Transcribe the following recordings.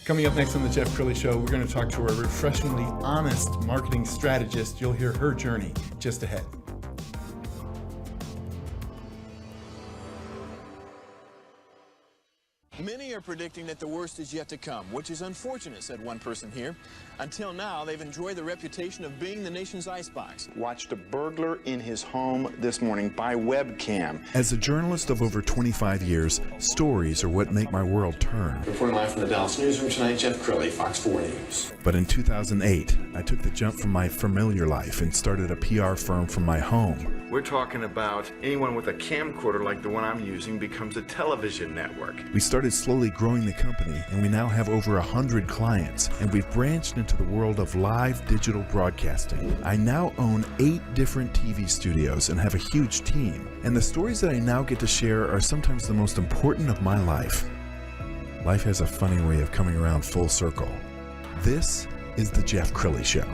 Coming up next on the Jeff Crilley Show, we're going to talk to a refreshingly honest marketing strategist. You'll hear her journey just ahead. Many are predicting that the worst is yet to come, which is unfortunate, said one person here. Until now, they've enjoyed the reputation of being the nation's icebox. Watched a burglar in his home this morning by webcam. As a journalist of over 25 years, stories are what make my world turn. Reporting live from the Dallas newsroom tonight, Jeff Crilley, Fox 4 News. But in 2008, I took the jump from my familiar life and started a PR firm from my home. We're talking about anyone with a camcorder like the one I'm using becomes a television network. We started slowly growing the company, and we now have over 100 clients, and we've branched into the world of live digital broadcasting. I now own 8 different TV studios and have a huge team, and the stories that I now get to share are sometimes the most important of my life. Life has a funny way of coming around full circle. This is the Jeff Crilley Show.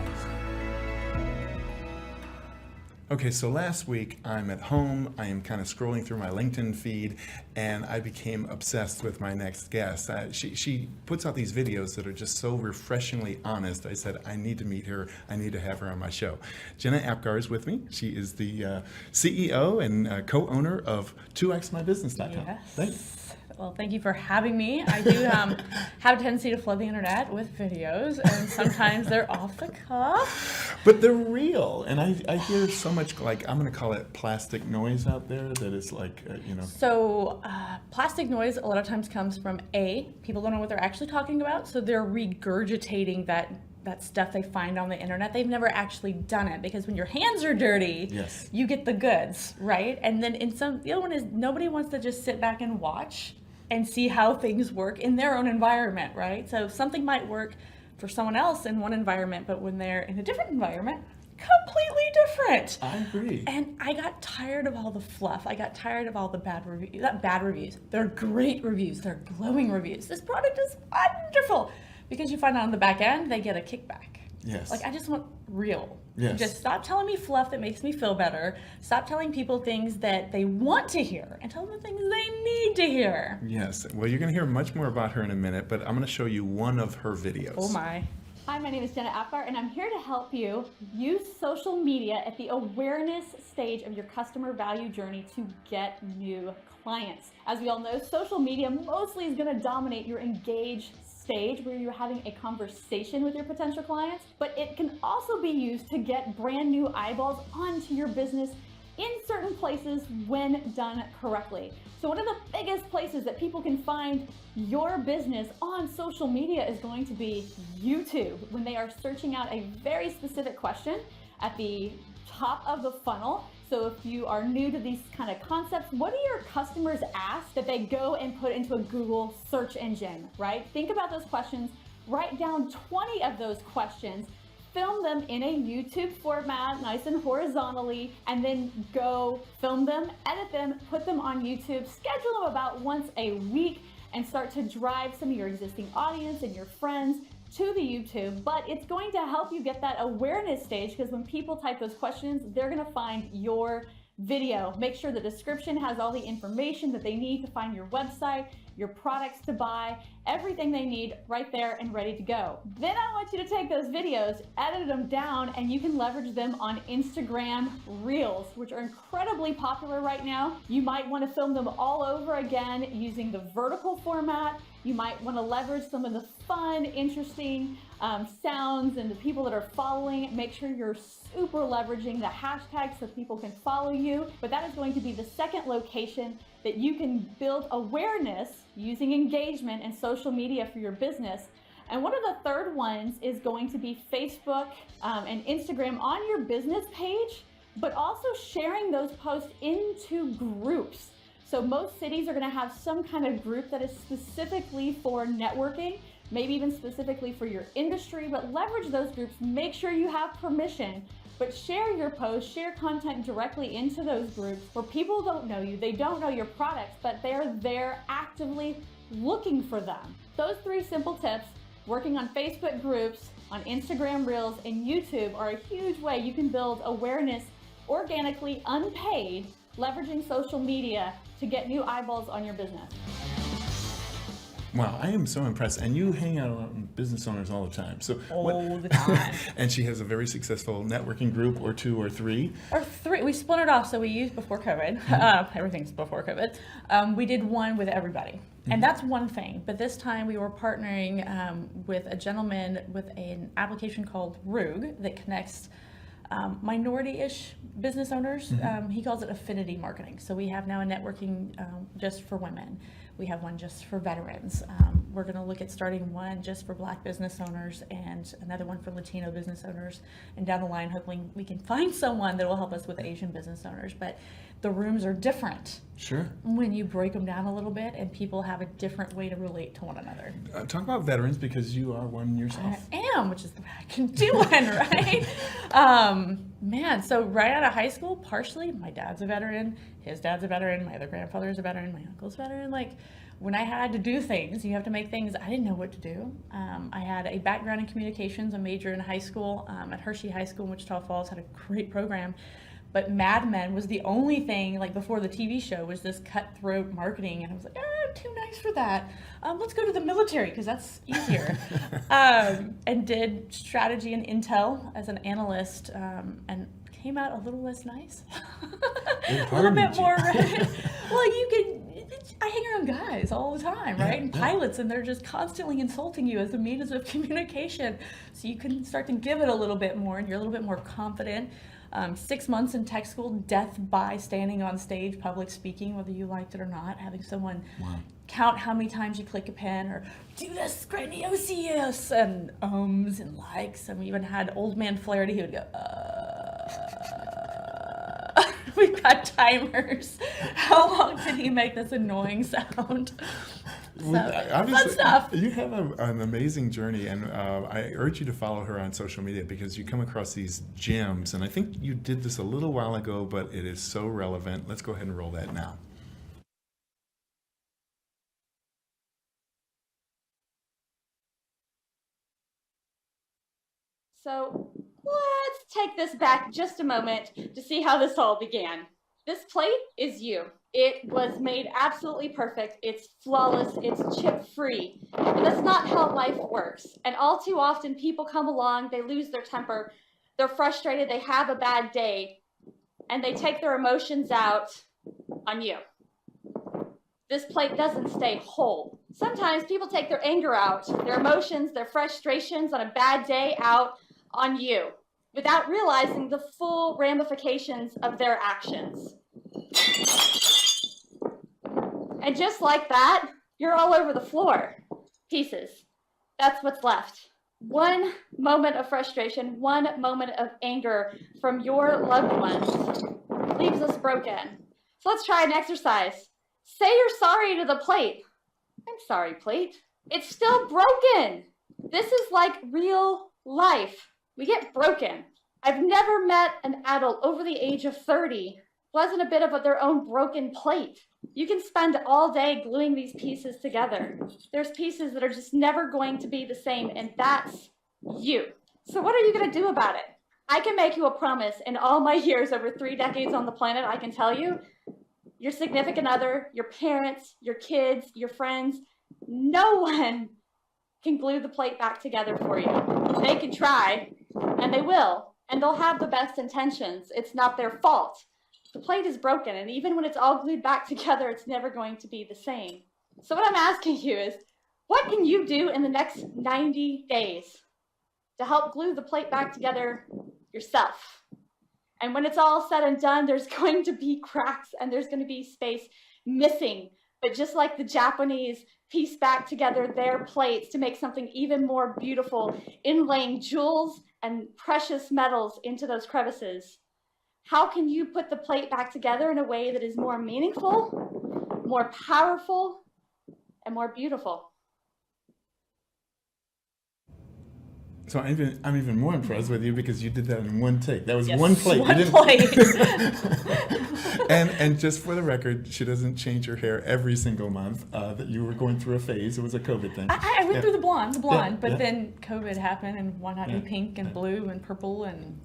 Okay, so last week I'm at home, I am kind of scrolling through my LinkedIn feed, and I became obsessed with my next guest. She puts out these videos that are just so refreshingly honest. I said, I need to meet her, I need to have her on my show. Jena Apgar is with me. She is the CEO and co-owner of 2xmybusiness.com. Yes. Thanks. Well, thank you for having me. I do have a tendency to flood the internet with videos, and sometimes they're off the cuff. But they're real, and I hear so much, like, I'm going to call it plastic noise out there that is like, So plastic noise a lot of times comes from people don't know what they're actually talking about, so they're regurgitating that stuff they find on the internet. They've never actually done it, because when your hands are dirty, yes, you get the goods, right? And then the other one is nobody wants to just sit back and watch and see how things work in their own environment, right? So something might work for someone else in one environment, but when they're in a different environment, completely different. I agree. And I got tired of all the fluff. I got tired of all the bad reviews. Not bad reviews. They're great reviews. They're glowing reviews. This product is wonderful. Because you find out on the back end, they get a kickback. Yes. Like, I just want real. Yes. Just stop telling me fluff that makes me feel better. Stop telling people things that they want to hear, and tell them the things they need to hear. Yes. Well, you're going to hear much more about her in a minute, but I'm going to show you one of her videos. Oh my. Hi, my name is Jena Apgar, and I'm here to help you use social media at the awareness stage of your customer value journey to get new clients. As we all know, social media mostly is going to dominate your engage stage, where you're having a conversation with your potential clients, but it can also be used to get brand new eyeballs onto your business in certain places when done correctly. So one of the biggest places that people can find your business on social media is going to be YouTube, when they are searching out a very specific question at the top of the funnel. So if you are new to these kind of concepts, what do your customers ask that they go and put into a Google search engine, right? Think about those questions, write down 20 of those questions, film them in a YouTube format, nice and horizontally, and then go film them, edit them, put them on YouTube, schedule them about once a week, and start to drive some of your existing audience and your friends to the YouTube. But it's going to help you get that awareness stage, because when people type those questions, they're gonna find your video. Make sure the description has all the information that they need to find your website, your products to buy, everything they need right there and ready to go. Then I want you to take those videos, edit them down, and you can leverage them on Instagram Reels, which are incredibly popular right now. You might want to film them all over again using the vertical format. You might want to leverage some of the fun, interesting sounds and the people that are following. Make sure you're super leveraging the hashtags so people can follow you. But that is going to be the second location that you can build awareness using engagement and social media for your business. And one of the third ones is going to be Facebook and Instagram on your business page, but also sharing those posts into groups. So most cities are going to have some kind of group that is specifically for networking, maybe even specifically for your industry, but leverage those groups. Make sure you have permission, but share your posts, share content directly into those groups where people don't know you, they don't know your products, but they're there actively looking for them. Those 3 simple tips, working on Facebook groups, on Instagram Reels, and YouTube, are a huge way you can build awareness organically, unpaid, leveraging social media to get new eyeballs on your business. Wow, I am so impressed. And you hang out with business owners all the time. So All the time. And she has a very successful networking group, or 2 or 3. Or 3. We split it off, so we used before COVID. Everything's before COVID. We did one with everybody. And that's one thing. But this time we were partnering with a gentleman with an application called Roog that connects minority-ish business owners. He calls it affinity marketing. So we have now a networking just for women. We have one just for veterans. We're going to look at starting one just for Black business owners and another one for Latino business owners. And down the line, hopefully we can find someone that will help us with Asian business owners. But the rooms are different. Sure. When you break them down a little bit, and people have a different way to relate to one another. Talk about veterans, because you are one yourself. I am, which is the way I can do one, right? Man, so right out of high school, partially, my dad's a veteran, his dad's a veteran, my other grandfather's a veteran, my uncle's a veteran. Like, when I had to do things, you have to make things, I didn't know what to do. I had a background in communications, a major in high school, at Hershey High School in Wichita Falls, had a great program. But Mad Men was the only thing, like before the TV show, was this cutthroat marketing. And I was like, I'm too nice for that. Let's go to the military, because that's easier. And did strategy and intel as an analyst, and came out a little less nice. A little bit more, right? Well, I hang around guys all the time, right? And pilots, and they're just constantly insulting you as a means of communication. So you can start to give it a little bit more, and you're a little bit more confident. 6 months in tech school, death by standing on stage, public speaking, whether you liked it or not, having someone count how many times you click a pen, or do this grandiose, and ums and likes. And we even had Old Man Flaherty who would go, We've got timers. How long did he make this annoying sound? Fun stuff. You have an amazing journey, and I urge you to follow her on social media, because you come across these gems. And I think you did this a little while ago, but it is so relevant. Let's go ahead and roll that now. So let's take this back just a moment to see how this all began. This plate is you. It was made absolutely perfect. It's flawless. It's chip-free. And that's not how life works. And all too often, people come along, they lose their temper, they're frustrated, they have a bad day, and they take their emotions out on you. This plate doesn't stay whole. Sometimes people take their anger out, their emotions, their frustrations on a bad day out on you, without realizing the full ramifications of their actions. And just like that, you're all over the floor. Pieces. That's what's left. One moment of frustration, one moment of anger from your loved ones leaves us broken. So let's try an exercise. Say you're sorry to the plate. I'm sorry, plate. It's still broken. This is like real life. We get broken. I've never met an adult over the age of 30 who wasn't a bit of their own broken plate. You can spend all day gluing these pieces together. There's pieces that are just never going to be the same, and that's you. So what are you going to do about it? I can make you a promise. In all my years, over 3 decades on the planet, I can tell you, your significant other, your parents, your kids, your friends, no one can glue the plate back together for you. They can try, and they will, and they'll have the best intentions. It's not their fault. The plate is broken, and even when it's all glued back together, it's never going to be the same. So what I'm asking you is, what can you do in the next 90 days to help glue the plate back together yourself? And when it's all said and done, there's going to be cracks and there's going to be space missing. But just like the Japanese piece back together their plates to make something even more beautiful, inlaying jewels and precious metals into those crevices, how can you put the plate back together in a way that is more meaningful, more powerful, and more beautiful? So I'm even more impressed with you, because you did that in one take. That was Yes, one plate. One You didn't... plate. and just for the record, she doesn't change her hair every single month. That you were going through a phase. It was a COVID thing. I went through the blonde, Yeah, but yeah. then COVID happened, and one had to be pink and blue and purple and...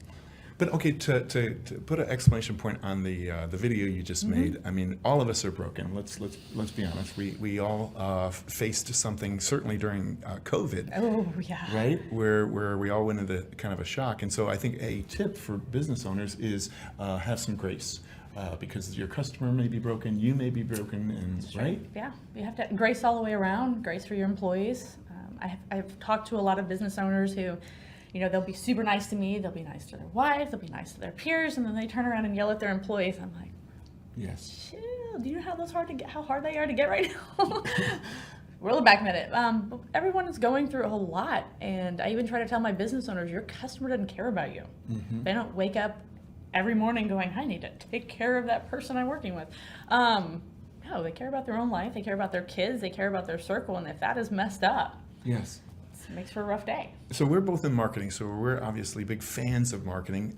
But okay, to put an exclamation point on the video you just made, I mean, all of us are broken. Let's be honest. We all faced something certainly during COVID. Oh yeah. Right, where we all went into kind of a shock, and so I think a tip for business owners is have some grace. Because your customer may be broken, you may be broken, and right? Yeah, you have to grace all the way around. Grace for your employees. I've talked to a lot of business owners who, you know, they'll be super nice to me. They'll be nice to their wife. They'll be nice to their peers, and then they turn around and yell at their employees. I'm like, yes. Chill. Do you know how hard they are to get right now? Roll it back a minute. Everyone is going through a whole lot, and I even try to tell my business owners, your customer doesn't care about you. They don't wake up every morning going, I need to take care of that person I'm working with. No, they care about their own life. They care about their kids. They care about their circle. And if that is messed up, Yes. it makes for a rough day. So we're both in marketing, so we're obviously big fans of marketing.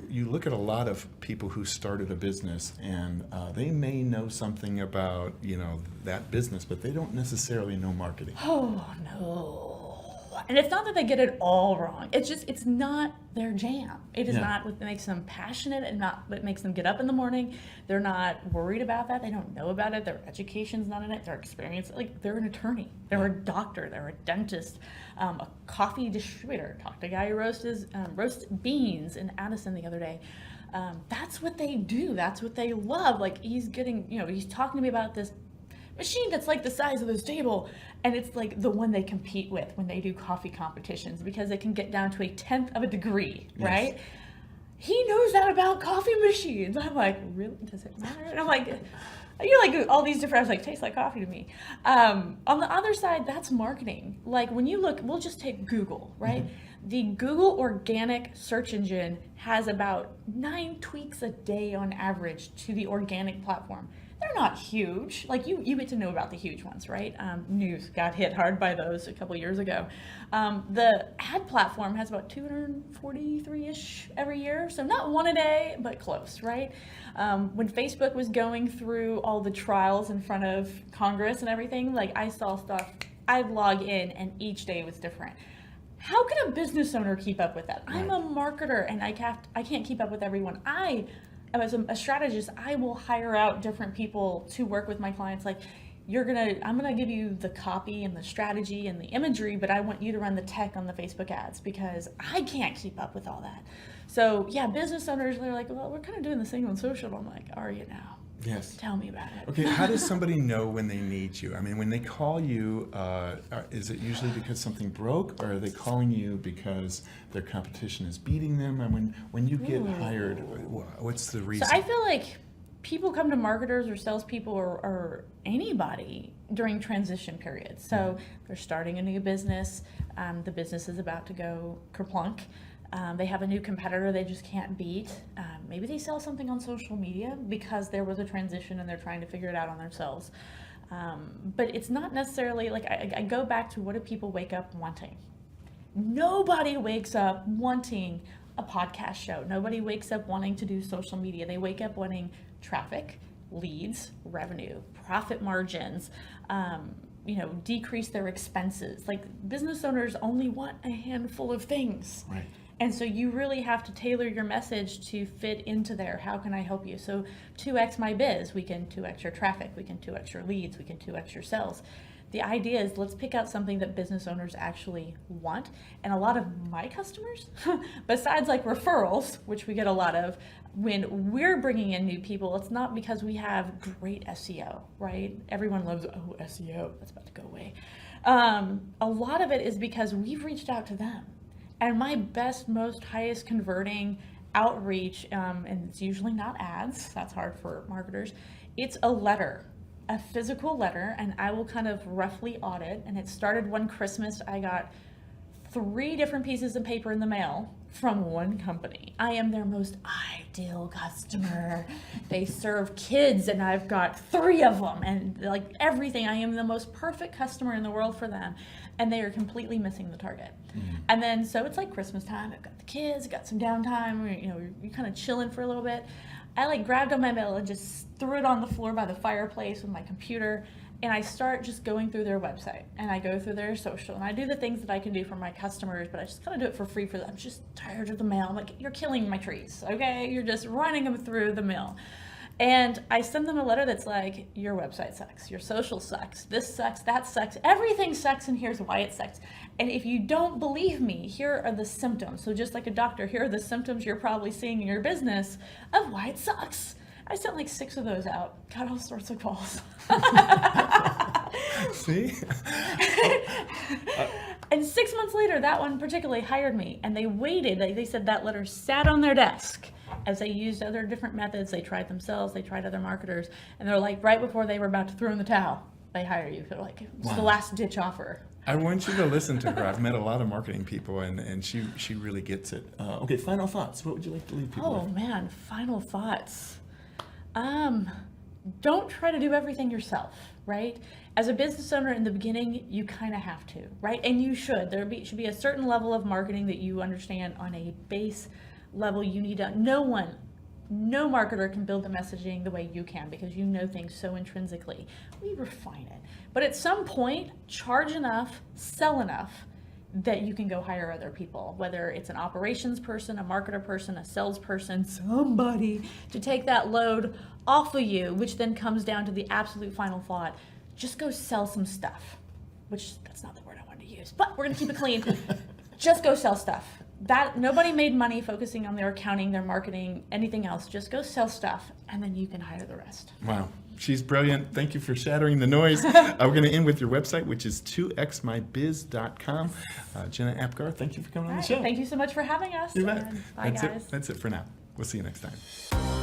You look at a lot of people who started a business, and they may know something about, you know, that business, but they don't necessarily know marketing. Oh, no. And it's not that they get it all wrong. It's just, it's not their jam. It is not what makes them passionate and not what makes them get up in the morning. They're not worried about that. They don't know about it. Their education's not in it. Their experience, like they're an attorney. They're a doctor. They're a dentist, a coffee distributor. Talked to a guy who roasts beans in Addison the other day. That's what they do. That's what they love. Like he's getting, you know, he's talking to me about this machine that's like the size of this table, and it's like the one they compete with when they do coffee competitions because it can get down to 1/10 of a degree, right? He knows that about coffee machines. I'm like, really? Does it matter? And I'm like, you're like all these different, I was like, tastes like coffee to me. On the other side, that's marketing. Like when you look, we'll just take Google, right? The Google organic search engine has about 9 tweaks a day on average to the organic platform. They're not huge. Like you get to know about the huge ones, right? News got hit hard by those a couple years ago. The ad platform has about 243-ish every year. So not one a day, but close, right? When Facebook was going through all the trials in front of Congress and everything, like I saw stuff, I'd log in and each day was different. How can a business owner keep up with that? I'm a marketer and I can't keep up with everyone. As a strategist, I will hire out different people to work with my clients. Like, I'm gonna give you the copy and the strategy and the imagery, but I want you to run the tech on the Facebook ads because I can't keep up with all that. So yeah, business owners, they're like, well, we're kind of doing this thing on social. I'm like, are you now? Yes. Tell me about it. Okay, how does somebody know when they need you? I mean, when they call you, is it usually because something broke, or are they calling you because their competition is beating them? And when you get hired, what's the reason? So I feel like people come to marketers or salespeople or anybody during transition periods. So they're starting a new business. The business is about to go kerplunk. They have a new competitor they just can't beat. Maybe they sell something on social media because there was a transition and they're trying to figure it out on themselves. But it's not necessarily like I go back to, what do people wake up wanting? Nobody wakes up wanting a podcast show. Nobody wakes up wanting to do social media. They wake up wanting traffic, leads, revenue, profit margins, decrease their expenses. Like business owners only want a handful of things. Right. And so you really have to tailor your message to fit into there. How can I help you? So 2x my biz, we can 2x your traffic, we can 2x your leads, we can 2x your sales. The idea is, let's pick out something that business owners actually want. And a lot of my customers, besides like referrals, which we get a lot of, when we're bringing in new people, it's not because we have great SEO, right? Everyone loves, SEO, that's about to go away. A lot of it is because we've reached out to them. And my best, most highest converting outreach, and it's usually not ads, that's hard for marketers, it's a letter, a physical letter, and I will kind of roughly audit. And it started one Christmas, I got 3 different pieces of paper in the mail from one company. I am their most ideal customer. They serve kids and I've got 3 of them and like everything. I am the most perfect customer in the world for them. And they are completely missing the target. And then, so it's like Christmas time. I've got the kids, got some downtime, you're kind of chilling for a little bit. I like grabbed on my mail and just threw it on the floor by the fireplace with my computer. and I start just going through their website, and I go through their social, and I do the things that I can do for my customers, but I just kind of do it for free for them. I'm just tired of the mail. I'm like, you're killing my trees, okay? You're just running them through the mill. And I send them a letter that's like, your website sucks, your social sucks, this sucks, that sucks, everything sucks, and here's why it sucks. And if you don't believe me, here are the symptoms. So just like a doctor, here are the symptoms you're probably seeing in your business of why it sucks. I sent like 6 of those out, got all sorts of calls. See? And 6 months later, that one particularly hired me, and they waited. They said that letter sat on their desk as they used other different methods. They tried themselves, they tried other marketers, and they're like, right before they were about to throw in the towel, they hire you. They're like, it's the last ditch offer. I want you to listen to her. I've met a lot of marketing people, and she really gets it. Okay, final thoughts. What would you like to leave people Oh with? man, final thoughts. Don't try to do everything yourself, right? As a business owner in the beginning, you kind of have to, right? And you should. Should be a certain level of marketing that you understand on a base level. You need to, no marketer can build the messaging the way you can because you know things so intrinsically. We refine it. But at some point, charge enough, sell enough that you can go hire other people, whether it's an operations person, a marketer person, a salesperson, somebody to take that load off of you, which then comes down to the absolute final thought. Just go sell some stuff, which that's not the word I wanted to use, but we're gonna keep it clean. Just go sell stuff. That nobody made money focusing on their accounting, their marketing, anything else. Just go sell stuff, and then you can hire the rest. Wow. She's brilliant. Thank you for shattering the noise. We're going to end with your website, which is 2xmybiz.com. Jena Apgar, thank you for coming on the show. Thank you so much for having us. You bet. Bye, That's guys. it. That's it for now. We'll see you next time.